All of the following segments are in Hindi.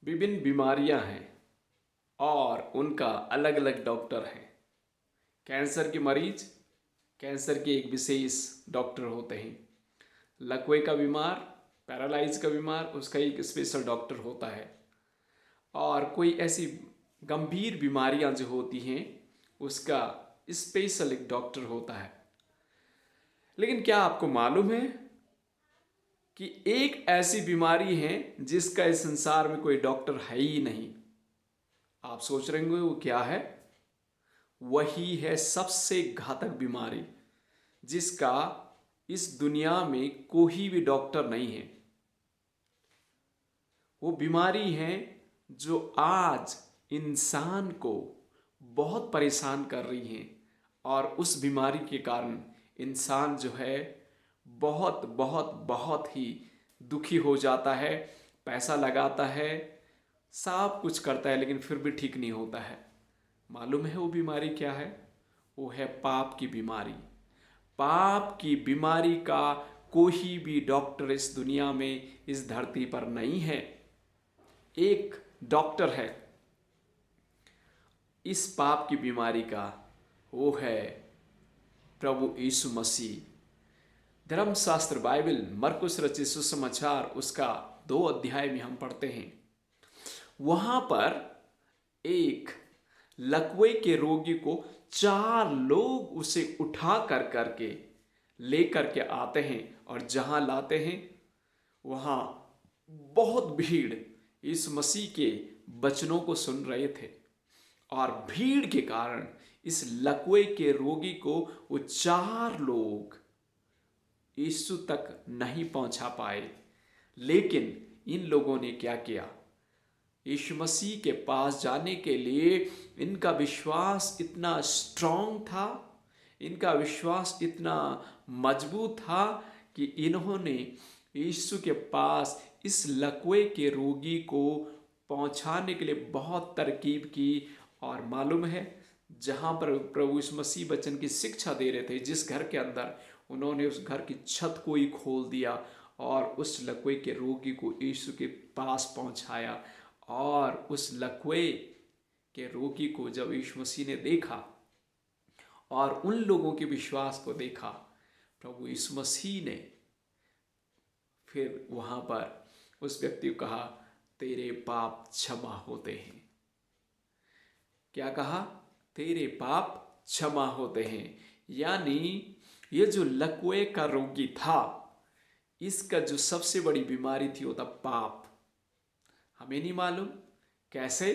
विभिन्न बीमारियां हैं और उनका अलग अलग डॉक्टर हैं। कैंसर के मरीज कैंसर के एक विशेष डॉक्टर होते हैं। लकवे का बीमार, पैरालाइज का बीमार, उसका एक स्पेशल डॉक्टर होता है। और कोई ऐसी गंभीर बीमारियां जो होती हैं उसका स्पेशल एक डॉक्टर होता है। लेकिन क्या आपको मालूम है कि एक ऐसी बीमारी है जिसका इस संसार में कोई डॉक्टर है ही नहीं। आप सोच रहे होंगे वो क्या है। वही है सबसे घातक बीमारी जिसका इस दुनिया में कोई भी डॉक्टर नहीं है। वो बीमारी है जो आज इंसान को बहुत परेशान कर रही है और उस बीमारी के कारण इंसान जो है बहुत बहुत बहुत ही दुखी हो जाता है, पैसा लगाता है, सब कुछ करता है, लेकिन फिर भी ठीक नहीं होता है। मालूम है वो बीमारी क्या है? वो है पाप की बीमारी। पाप की बीमारी का कोई भी डॉक्टर इस दुनिया में, इस धरती पर नहीं है। एक डॉक्टर है इस पाप की बीमारी का, वो है प्रभु यीशु मसीह। धर्मशास्त्र बाइबल मरकुस रचित सुसमाचार उसका 2 अध्याय में हम पढ़ते हैं। वहां पर एक लकवे के रोगी को 4 लोग उसे उठा कर करके लेकर के आते हैं और जहां लाते हैं वहां बहुत भीड़ इस मसीह के वचनों को सुन रहे थे। और भीड़ के कारण इस लकवे के रोगी को वो 4 लोग यीशु तक नहीं पहुंचा पाए। लेकिन इन लोगों ने क्या किया? यीशु मसीह के पास जाने के लिए इनका विश्वास इतना स्ट्रांग था, इनका विश्वास इतना मजबूत था कि इन्होंने यीशु के पास इस लकवे के रोगी को पहुंचाने के लिए बहुत तरकीब की। और मालूम है, जहां पर प्रभु यीशु मसीह वचन की शिक्षा दे रहे थे, जिस घर के अंदर, उन्होंने उस घर की छत को ही खोल दिया और उस लकवे के रोगी को यीशु के पास पहुंचाया। और उस लकवे के रोगी को जब यीशु मसीह ने देखा और उन लोगों के विश्वास को देखा, प्रभु यीशु मसीह ने फिर वहां पर उस व्यक्ति को कहा, तेरे पाप क्षमा होते हैं। क्या कहा? तेरे पाप क्षमा होते हैं। यानी ये जो लकवे का रोगी था, इसका जो सबसे बड़ी बीमारी थी वो था पाप। हमें नहीं मालूम कैसे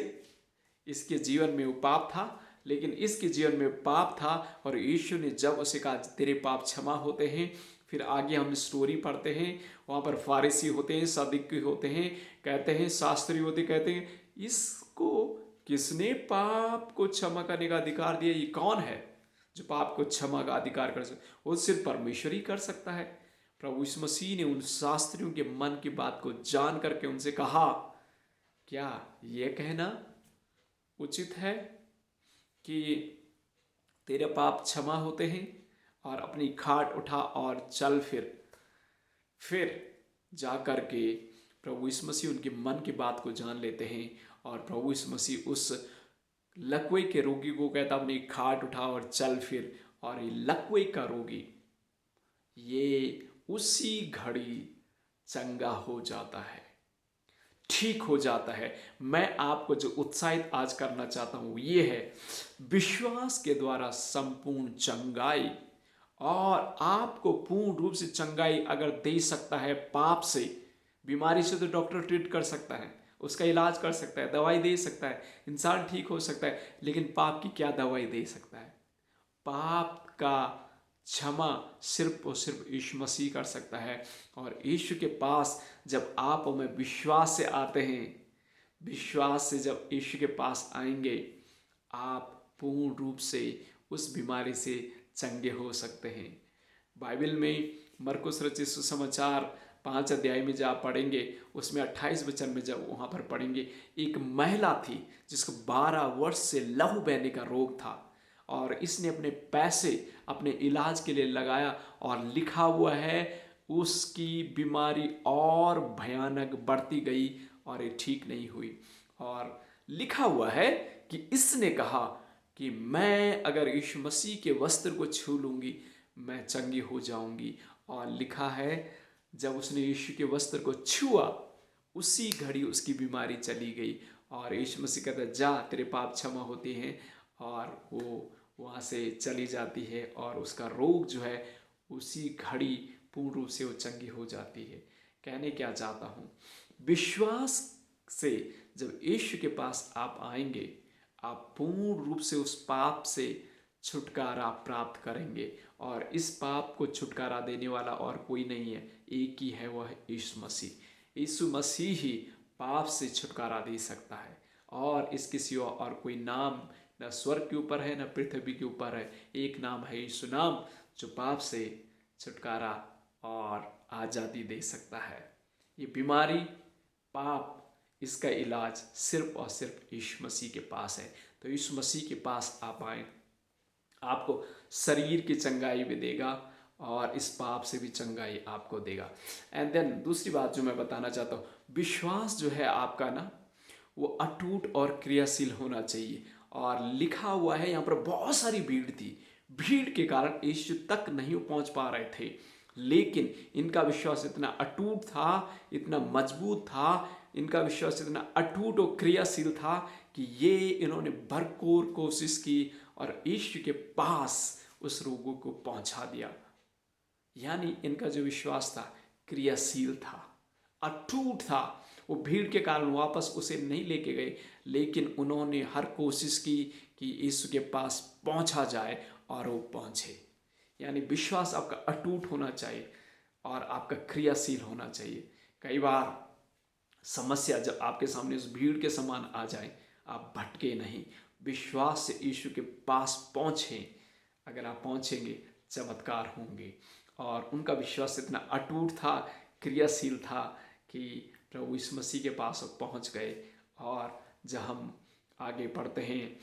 इसके जीवन में वो पाप था, लेकिन इसके जीवन में पाप था। और यीशु ने जब उसे कहा तेरे पाप क्षमा होते हैं, फिर आगे हम स्टोरी पढ़ते हैं, वहाँ पर फारिसी होते हैं, सदुकी होते हैं, कहते हैं शास्त्री होते, कहते हैं इसको किसने पाप को क्षमा करने का अधिकार दिया? ये कौन है जो पाप को क्षमा का अधिकार कर सकता? वो सिर्फ परमेश्वर ही कर सकता है। प्रभु यीशु मसीह ने उन शास्त्रियों के मन की बात को जान करके उनसे कहा, क्या ये कहना उचित है कि तेरे पाप क्षमा होते हैं? और अपनी खाट उठा और चल। फिर जा कर के प्रभु यीशु मसीह उनके मन की बात को जान लेते हैं और प्रभु यीशु मसीह उस लकवे के रोगी को कहता, अपनी खाट उठा और चल फिर। और ये लकवे का रोगी ये उसी घड़ी चंगा हो जाता है, ठीक हो जाता है। मैं आपको जो उत्साहित आज करना चाहता हूं ये है, विश्वास के द्वारा संपूर्ण चंगाई। और आपको पूर्ण रूप से चंगाई अगर दे सकता है पाप से, बीमारी से तो डॉक्टर ट्रीट कर सकता है, उसका इलाज कर सकता है, दवाई दे सकता है, इंसान ठीक हो सकता है, लेकिन पाप की क्या दवाई दे सकता है? पाप का क्षमा सिर्फ और सिर्फ यीशु मसीह कर सकता है। और यीशु के पास जब आप और मैं विश्वास से आते हैं, विश्वास से जब यीशु के पास आएंगे, आप पूर्ण रूप से उस बीमारी से चंगे हो सकते हैं। बाइबल में मरकुस रचित सुसमाचार 5 अध्याय में जब आप पढ़ेंगे, उसमें 28 वचन में जब वहाँ पर पढ़ेंगे, एक महिला थी जिसको 12 वर्ष से लहू बहने का रोग था। और इसने अपने पैसे अपने इलाज के लिए लगाया और लिखा हुआ है उसकी बीमारी और भयानक बढ़ती गई और ये ठीक नहीं हुई। और लिखा हुआ है कि इसने कहा कि मैं अगर यीशु मसीह के वस्त्र को छू लूँगी मैं चंगी हो जाऊँगी। और लिखा है जब उसने यीशु के वस्त्र को छुआ उसी घड़ी उसकी बीमारी चली गई। और यीशु मसीह कहता है जा तेरे पाप क्षमा होते हैं, और वो वहाँ से चली जाती है और उसका रोग जो है उसी घड़ी पूर्ण रूप से वो चंगी हो जाती है। कहने क्या चाहता हूँ, विश्वास से जब यीशु के पास आप आएंगे आप पूर्ण रूप से उस पाप से छुटकारा प्राप्त करेंगे। और इस पाप को छुटकारा देने वाला और कोई नहीं है, एक ही है, वह है यीशु मसीह। यीशु मसीह ही पाप से छुटकारा दे सकता है और इसके सिवा और कोई नाम न स्वर्ग के ऊपर है न पृथ्वी के ऊपर है। एक नाम है यीशु नाम जो पाप से छुटकारा और आज़ादी दे सकता है। ये बीमारी पाप इसका इलाज सिर्फ और सिर्फ यीशु मसीह के पास है। तो यीशु मसीह के पास आप आए, आपको शरीर की चंगाई भी देगा और इस पाप से भी चंगाई आपको देगा। एंड देन दूसरी बात जो मैं बताना चाहता हूँ, विश्वास जो है आपका ना वो अटूट और क्रियाशील होना चाहिए। और लिखा हुआ है यहाँ पर बहुत सारी भीड़ थी, भीड़ के कारण यीशु तक नहीं पहुँच पा रहे थे, लेकिन इनका विश्वास इतना अटूट था, इतना मजबूत था, इनका विश्वास इतना अटूट और क्रियाशील था कि ये इन्होंने भरपूर कोशिश की और यीशु के पास उस रोगी को पहुंचा दिया। यानी इनका जो विश्वास था क्रियाशील था, अटूट था। वो भीड़ के कारण वापस उसे नहीं लेके गए, लेकिन उन्होंने हर कोशिश की कि यीशु के पास पहुंचा जाए और वो पहुंचे। यानी विश्वास आपका अटूट होना चाहिए और आपका क्रियाशील होना चाहिए। कई बार समस्या जब आपके सामने उस भीड़ के समान आ जाए, आप भटके नहीं, विश्वास से यीशु के पास पहुँचें। अगर आप पहुँचेंगे चमत्कार होंगे। और उनका विश्वास इतना अटूट था, क्रियाशील था कि प्रभु यीशु मसीह के पास पहुँच गए। और जब हम आगे पढ़ते हैं,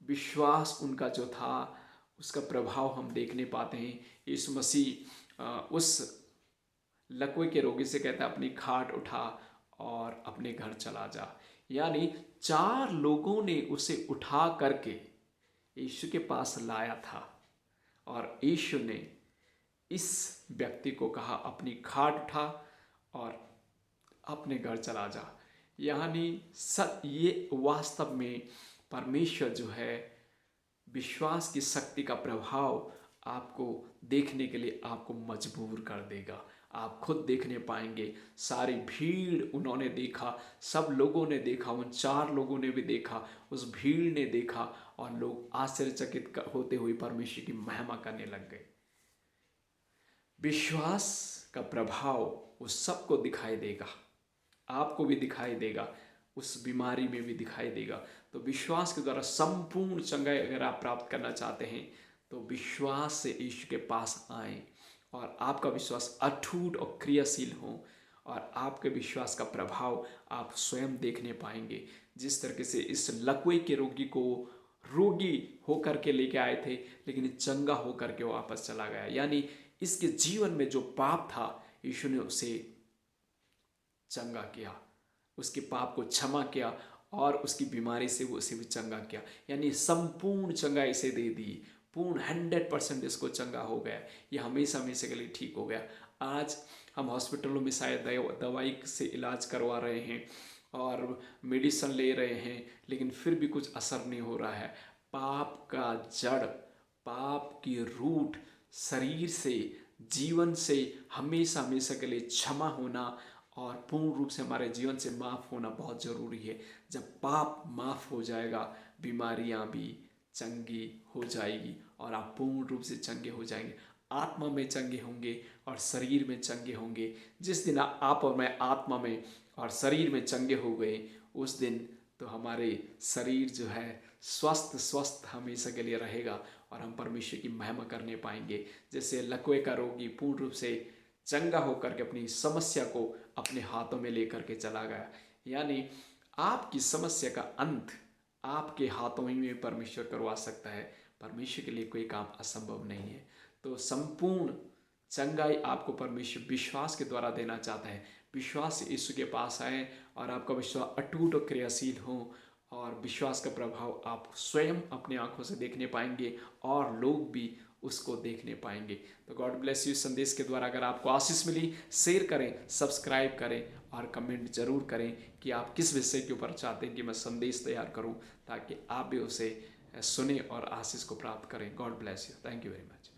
विश्वास उनका जो था उसका प्रभाव हम देखने पाते हैं। यीशु मसीह उस लकवे के रोगी से कहता है अपनी खाट उठा और अपने घर चला जा। यानी 4 लोगों ने उसे उठा करके यीशु के पास लाया था और यीशु ने इस व्यक्ति को कहा अपनी खाट उठा और अपने घर चला जा। यानी ये वास्तव में परमेश्वर जो है विश्वास की शक्ति का प्रभाव आपको देखने के लिए आपको मजबूर कर देगा। आप खुद देखने पाएंगे, सारी भीड़ उन्होंने देखा, सब लोगों ने देखा, उन 4 लोगों ने भी देखा, उस भीड़ ने देखा और लोग आश्चर्यचकित होते हुए परमेश्वर की महिमा करने लग गए। विश्वास का प्रभाव उस सबको दिखाई देगा, आपको भी दिखाई देगा, उस बीमारी में भी दिखाई देगा। तो विश्वास के द्वारा संपूर्ण चंगाई अगर आप प्राप्त करना चाहते हैं तो विश्वास से यीशु के पास आएं और आपका विश्वास अटूट और क्रियाशील हो और आपके विश्वास का प्रभाव आप स्वयं देखने पाएंगे। जिस तरीके से इस लकवे के रोगी को रोगी होकर के लेके आए थे, लेकिन चंगा होकर के वापस चला गया। यानी इसके जीवन में जो पाप था यीशु ने उसे चंगा किया, उसके पाप को क्षमा किया और उसकी बीमारी से वो उसे भी चंगा किया। यानी संपूर्ण चंगाई इसे दे दी, पूर्ण 100% इसको चंगा हो गया, ये हमेशा हमेशा के लिए ठीक हो गया। आज हम हॉस्पिटलों में शायद दवाई से इलाज करवा रहे हैं और मेडिसिन ले रहे हैं, लेकिन फिर भी कुछ असर नहीं हो रहा है। पाप का जड़, पाप की रूट शरीर से, जीवन से हमेशा हमेशा के लिए क्षमा होना और पूर्ण रूप से हमारे जीवन से माफ़ होना बहुत ज़रूरी है। जब पाप माफ़ हो जाएगा, बीमारियां भी चंगी हो जाएगी और आप पूर्ण रूप से चंगे हो जाएंगे, आत्मा में चंगे होंगे और शरीर में चंगे होंगे। जिस दिन आप और मैं आत्मा में और शरीर में चंगे हो गए, उस दिन तो हमारे शरीर जो है स्वस्थ हमेशा के लिए रहेगा और हम परमेश्वर की महिमा करने पाएंगे। जैसे लकवे का रोगी पूर्ण रूप से चंगा होकर के अपनी समस्या को अपने हाथों में लेकर के चला गया। यानी आपकी समस्या का अंत आपके हाथों ही में परमेश्वर करवा सकता है। परमेश्वर के लिए कोई काम असंभव नहीं है। तो संपूर्ण चंगाई आपको परमेश्वर विश्वास के द्वारा देना चाहता है। विश्वास यीशु के पास आए और आपका विश्वास अटूट और क्रियाशील हो, और विश्वास का प्रभाव आप स्वयं अपनी आंखों से देखने पाएंगे और लोग भी उसको देखने पाएंगे। तो गॉड ब्लेस यू। संदेश के द्वारा अगर आपको आशीष मिली, शेयर करें, सब्सक्राइब करें और कमेंट जरूर करें कि आप किस विषय के ऊपर चाहते हैं कि मैं संदेश तैयार करूं, ताकि आप भी उसे सुने और आशीष को प्राप्त करें। God bless you. Thank you very much.